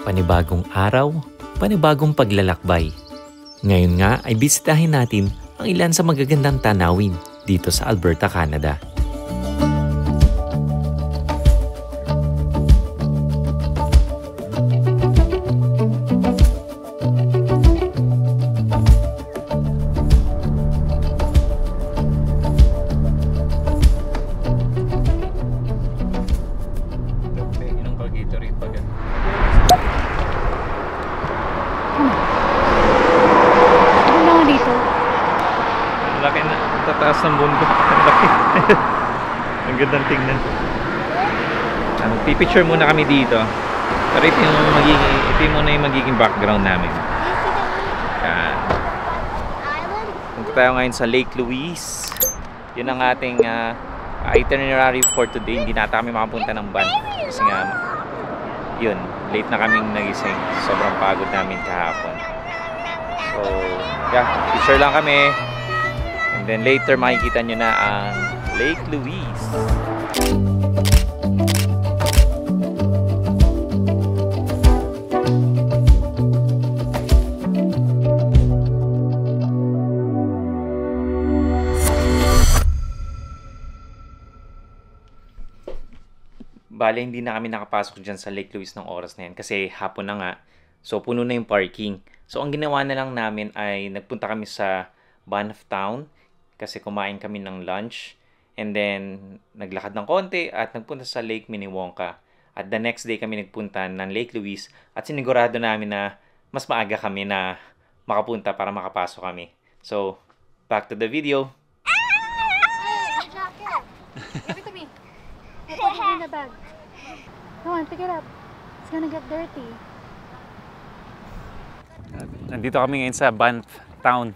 Panibagong araw, panibagong paglalakbay. Ngayon nga ay bisitahin natin ang ilan sa magagandang tanawin dito sa Alberta, Canada. Laki na, tataas ng bundok. Ang laki. Ang gandang tingnan. Pipicture muna kami dito. Pero ito muna yung magiging background namin. Punta tayo ngayon sa Lake Louise. Yun ang ating itinerary for today. Hindi na kami makapunta ng van. Kasi nga, yun, late na kaming nagising. Sobrang pagod namin kahapon. So, yeah, picture lang kami. And then later makikita nyo na ang Lake Louise. Bale, hindi na kami nakapasok dyan sa Lake Louise ng oras na yan kasi hapon na nga. So, puno na yung parking. So, ang ginawa na lang namin ay nagpunta kami sa Banff Town kasi kumain kami ng lunch. And then, naglakad ng konti at nagpunta sa Lake Minnewanka. At the next day kami nagpunta ng Lake Louise at sinigurado namin na mas maaga kami na makapunta para makapasok kami. So, back to the video. Hey, jacket. Give it to me. I put it in the bag. Come on, pick it up. It's gonna get dirty. Nandito kami ngayon sa Banff Town.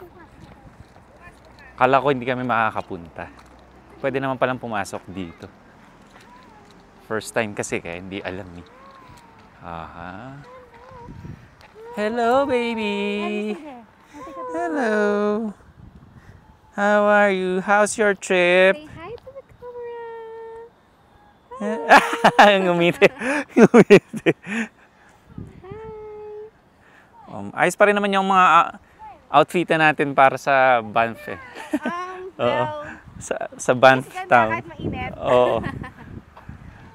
Kala ko hindi kami makakapunta. Pwede naman palang pumasok dito. First time kasi kaya hindi alam eh. Aha. Hello, baby. Hello. How are you? How's your trip? Say hi to the camera. Ngumiti. Ngumiti. Ayos pa rin naman yung mga outfit natin para sa Banff eh. Oo. Sa Banff Town. Kahit mainit. Oo.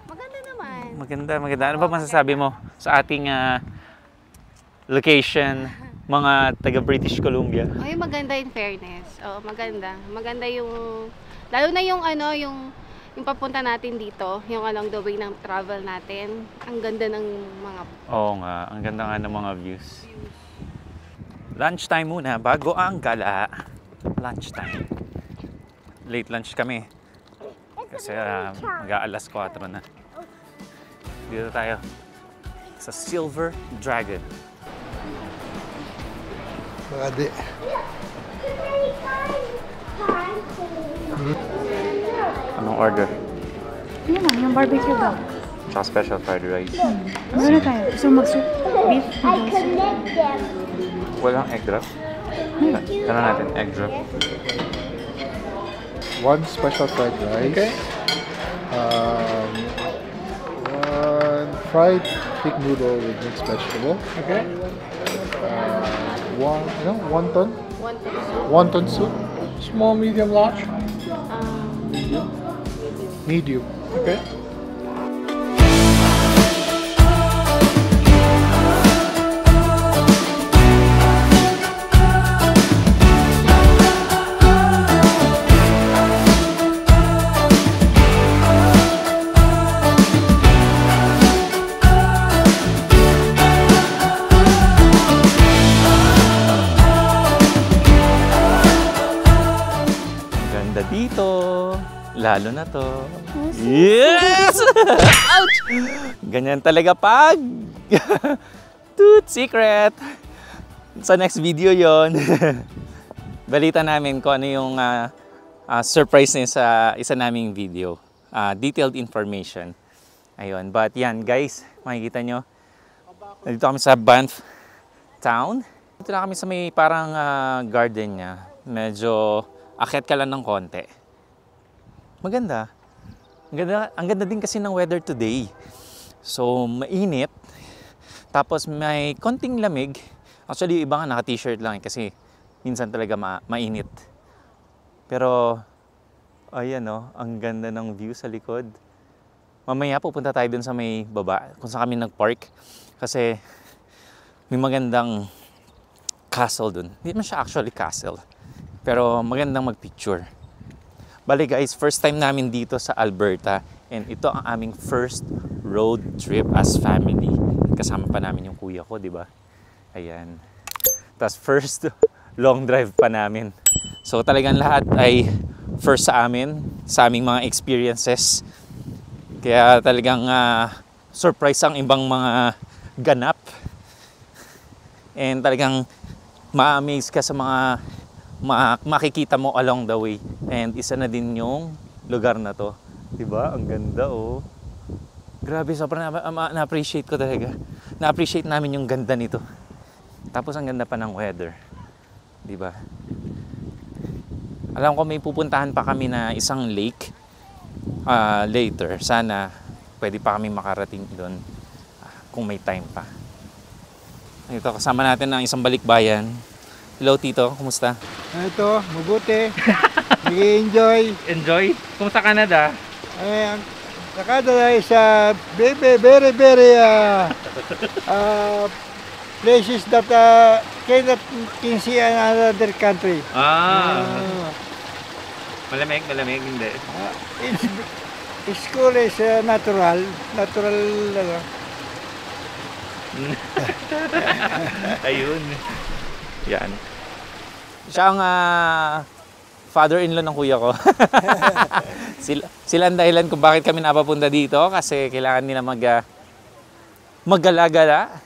Maganda naman. Maganda. Ano ba masasabi mo sa ating location, mga taga British Columbia? Ay, maganda in fairness. Oo, maganda. Maganda yung, lalo na yung yung papunta natin dito, yung along the way ng travel natin. Ang ganda ng mga... Oo nga, ang ganda nga ng mga views. Lunchtime muna, bago ang gala. Lunchtime. Late lunch kami. Kasi mag-aalas 4 na. Dito tayo sa Silver Dragon. Pwede. Anong order? Yun lang, yung barbecue dog. Tsaka special fried rice. Ano na tayo? Gusto mo mag-soup? Beef noodles? Walang egg drop? Tanong natin, egg drop. One special fried rice. Okay. One fried thick noodle with mixed vegetable. Okay. Wonton. Wonton soup. Small, medium, large. Medium. Okay. Dito, lalo na to. Yes! Ouch! Ganyan talaga pag toot secret. Sa next video yon. Balita namin kung ano yung surprise niya sa isa naming video. Detailed information. Ayun, but yan guys, makikita nyo. Nandito kami sa Banff Town. Dito na kami sa may parang garden niya. Medyo akyat ka lang ng konti. Maganda. Ang ganda din kasi ng weather today. So, mainit. Tapos may konting lamig. Actually, yung iba nga naka-t-shirt lang kasi minsan talaga mainit. Pero, ayan ang ganda ng view sa likod. Mamaya pupunta tayo dun sa may baba, kung saan kami nag-park. Kasi may magandang castle dun. Hindi man siya actually castle. Pero magandang mag-picture. Bali guys, first time namin dito sa Alberta. And ito ang aming first road trip as family. Kasama pa namin yung kuya ko, di ba? Ayan. Tapos first long drive pa namin. So talagang lahat ay first sa amin, sa aming mga experiences. Kaya talagang surprise ang ibang mga ganap. And talagang ma-amaze ka sa mga makikita mo along the way. And isa na din yung lugar na to. Diba? Ang ganda Grabe, sobrang na-appreciate ko talaga. Na-appreciate namin yung ganda nito. Tapos ang ganda pa ng weather. Diba? Alam ko may pupuntahan pa kami na isang lake later. Sana pwede pa kami makarating doon kung may time pa. Ito, kasama natin ang isang balikbayan. Hello, Tito. Kumusta? Ito, mabuti. Nag-enjoy. Enjoy? Kumusta Canada? Sa Canada is very, very places that cannot can see another country. Malamig, hindi. It's school is natural. Ayun. Yan. Siya ang father-in-law ng kuya ko. Sila ang dahilan kung bakit kami napapunta dito kasi kailangan nila maggala-gala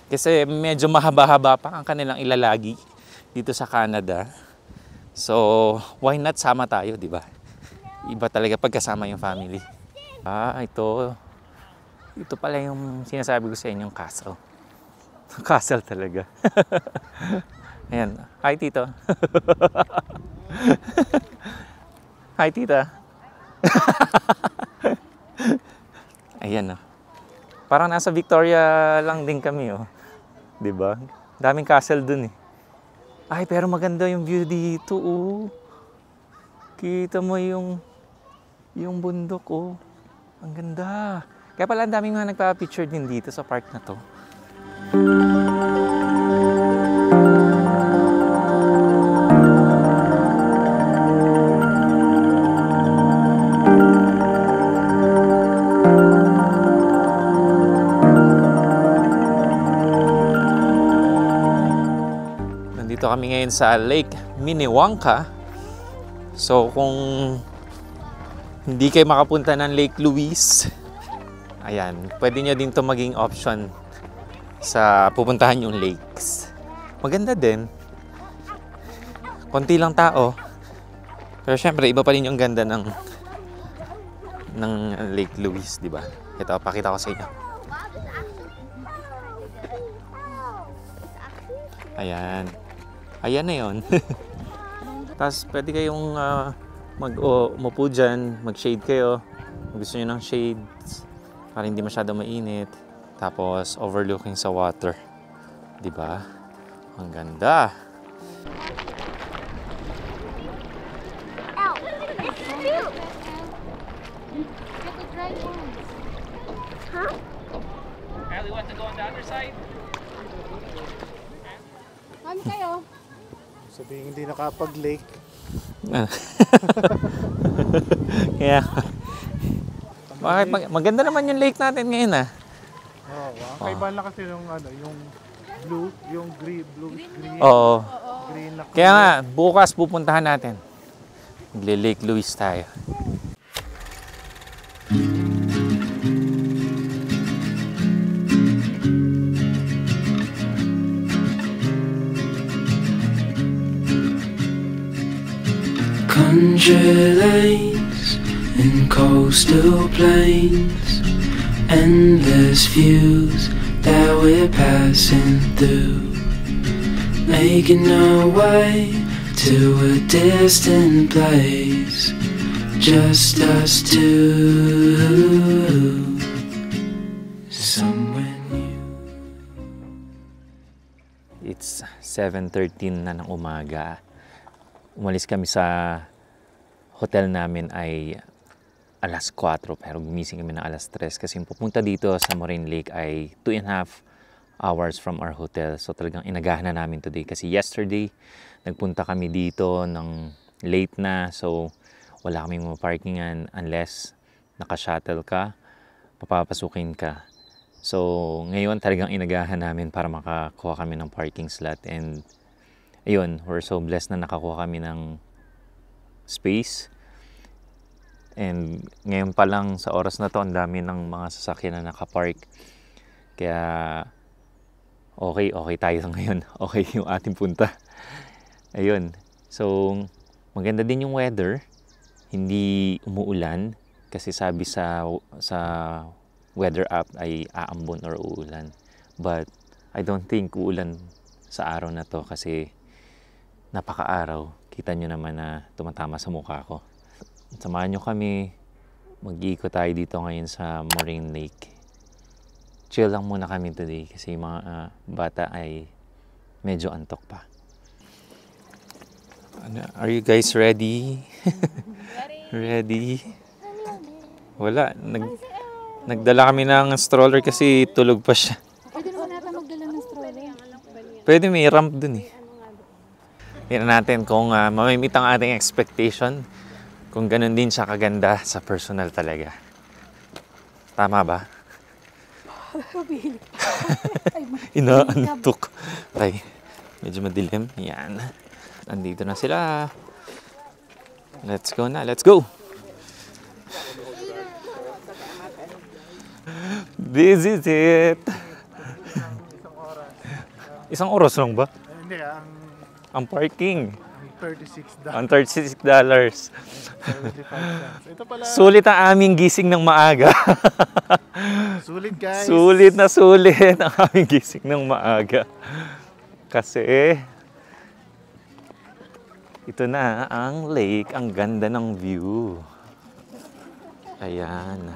kasi medyo mahaba-haba pa ang kanilang ilalagi dito sa Canada. So, why not sama tayo, di ba? Iba talaga pagkasama yung family. Ito pala yung sinasabi ko sa inyong castle. Castle talaga. Ayan. Hi, Tito. Hi, Tita. Ayan Parang nasa Victoria lang din kami Diba? Daming castle dun Ay, pero maganda yung view dito Kita mo yung bundok Ang ganda. Kaya pala ang daming mga nagpa-picture din dito sa park na to. Nandito kami ngayon sa Lake Minnewanka. So kung hindi kayo makapunta ng Lake Louise, ayan, pwede nyo din to maging option sa pupuntahan yung lakes. Maganda din. Konti lang tao. Pero syempre, iba pa rin yung ganda ng Lake Louise, di ba? Ito, pakita ko sa inyo. Ayan. Ayan na yun. Tapos, pwede kayong umupo dyan, mag-shade kayo. Kung gusto nyo ng shades, para hindi masyado mainit. Tapos, overlooking sa water. Diba? Ang ganda. Ellie, want to go on the other side? Mami kayo. Sabihin hindi nakapag-lake. Kaya maganda naman yung lake natin ngayon Kaiba na kasi yung blue, yung green. Oo. Green na Kaya nga, bukas pupuntahan natin. Lake Louise tayo. Country lanes and coastal plains, endless views that we're passing through, making our way to a distant place, just us two, somewhere new. It's 7:13 na ng umaga. Umalis kami sa hotel namin ay alas 4 pero gumising kami ng alas 3 kasi yung pupunta dito sa Moraine Lake ay 2.5 hours from our hotel. So talagang inagahan na namin today kasi yesterday nagpunta kami dito ng late na, so wala kaming maparkingan unless naka-shuttle ka, papapasukin ka. So ngayon talagang inagahan namin para makakuha kami ng parking slot, and ayun, we're so blessed na nakakuha kami ng space. And ngayon pa lang sa oras na to, ang dami ng mga sasakyan na nakapark. Kaya okay tayo ngayon. Okay yung ating punta. Ayun. So maganda din yung weather. Hindi umuulan kasi sabi sa weather app ay aambon or uulan. But I don't think uulan sa araw na to kasi napaka-araw. Kita nyo naman na tumatama sa mukha ko. Samahan nyo kami. Mag-iikot tayo dito ngayon sa Moraine Lake. Chill lang muna kami today kasi yung mga bata ay medyo antok pa. Are you guys ready? Ready? Wala. Nagdala kami ng stroller kasi tulog pa siya. Pwede naman natin magdala ng stroller. Pwede, may ramp dun eh. Tingnan natin kung mamimit ang ating expectation. Kung ganun din siya kaganda sa personal talaga. Tama ba? Inaantok. Ay, medyo madilim. Yan. Andito na sila. Let's go na. Let's go! This is it. Isang oras lang ba? Hindi, Ang parking. $36. Ang $36. Ito pala. Sulit ang aming gising ng maaga. Sulit, guys. Sulit na sulit ang aming gising ng maaga. Kasi ito na ang lake. Ang ganda ng view. Ayan.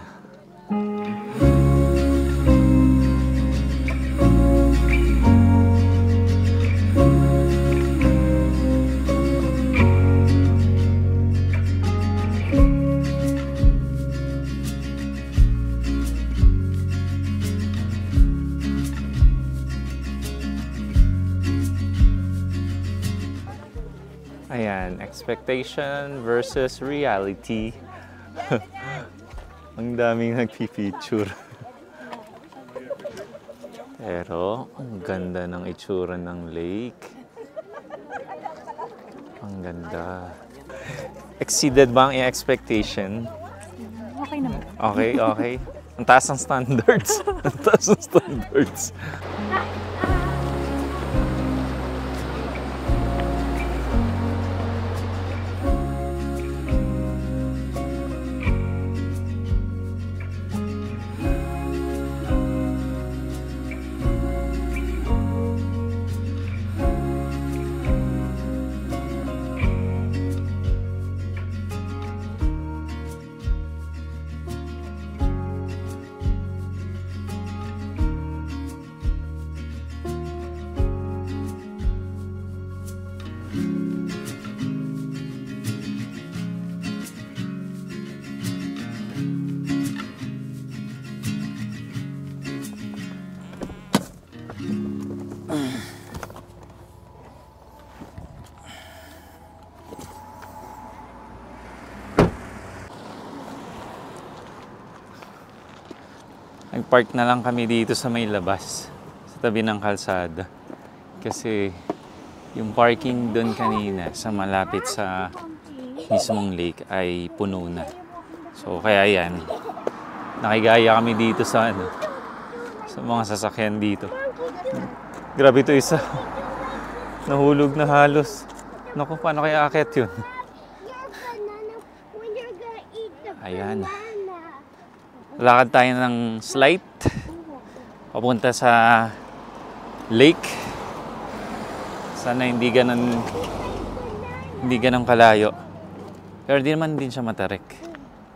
Ayan, expectation versus reality. Ang daming nagpipicture. Pero, ang ganda ng itsura ng lake. Ang ganda. Exceeded ba ang expectation? Okay naman. Okay. Ang taas ng standards. Ang taas ng standards. Nag-park na lang kami dito sa may labas, sa tabi ng kalsada. Kasi yung parking doon kanina sa malapit sa mismong lake ay puno na. So kaya yan, nakigaya kami dito sa sa mga sasakyan dito. Grabe ito isa. Nahulog na halos. Naku, paano kaya aakyat yun? Ayan. Lakad tayo ng slide papunta sa lake. Sana hindi ganun Hindi ganun kalayo. Pero di naman din siya matarik.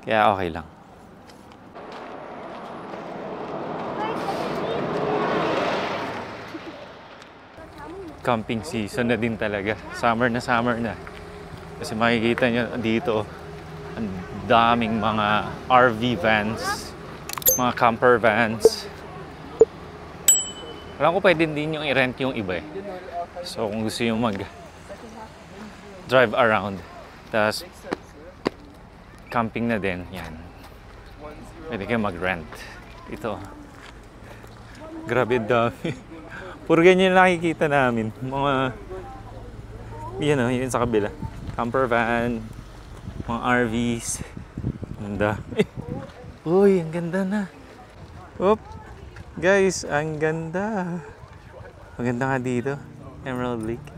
Kaya okay lang. Camping season na din talaga. Summer na. Kasi makikita nyo dito, ang daming mga RV vans, mga camper vans. Alam ko pwede din yung i-rent yung iba eh. So kung gusto yung mag-drive around, tapos camping na din, yan. Pwede kayo mag-rent. Ito. Grabe dami. Puro ganyan nakikita namin. Mga, yun o, yun sa kabila. Camper van, mga RVs. Ang dami. Uy, ang ganda na. Oop. Guys, ang ganda. Maganda nga dito. Emerald Lake.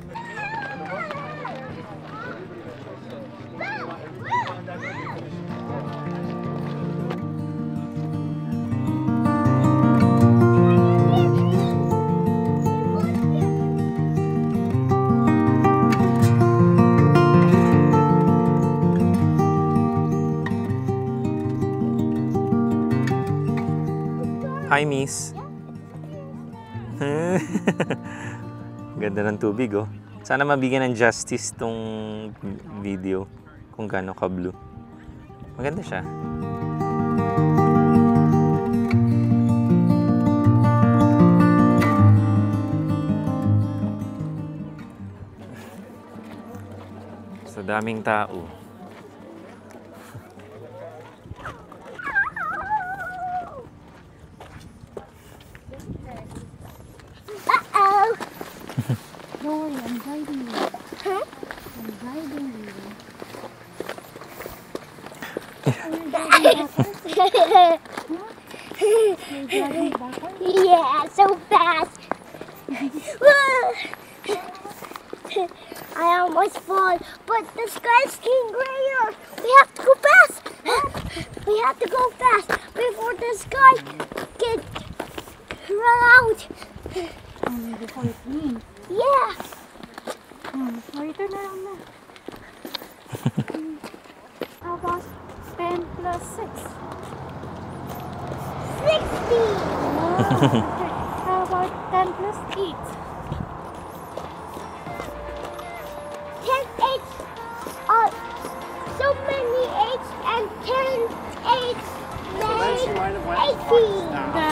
Hi, miss. Ganda ng tubig, oh. Sana mabigyan ng justice tong video kung gaano ka-blue. Maganda siya. Sa daming tao. Don't worry, I'm guiding you. Huh? I'm guiding you. Yeah, so fast. I almost fall, but the sky's getting grayer. We have to go fast. We have to go fast before the sky gets run out. Before it rains. Yeah. Later na lang na. How about 10 plus 6? 60. How about 10 plus 8? 10 8s. So many 8s and 10 8s make 18.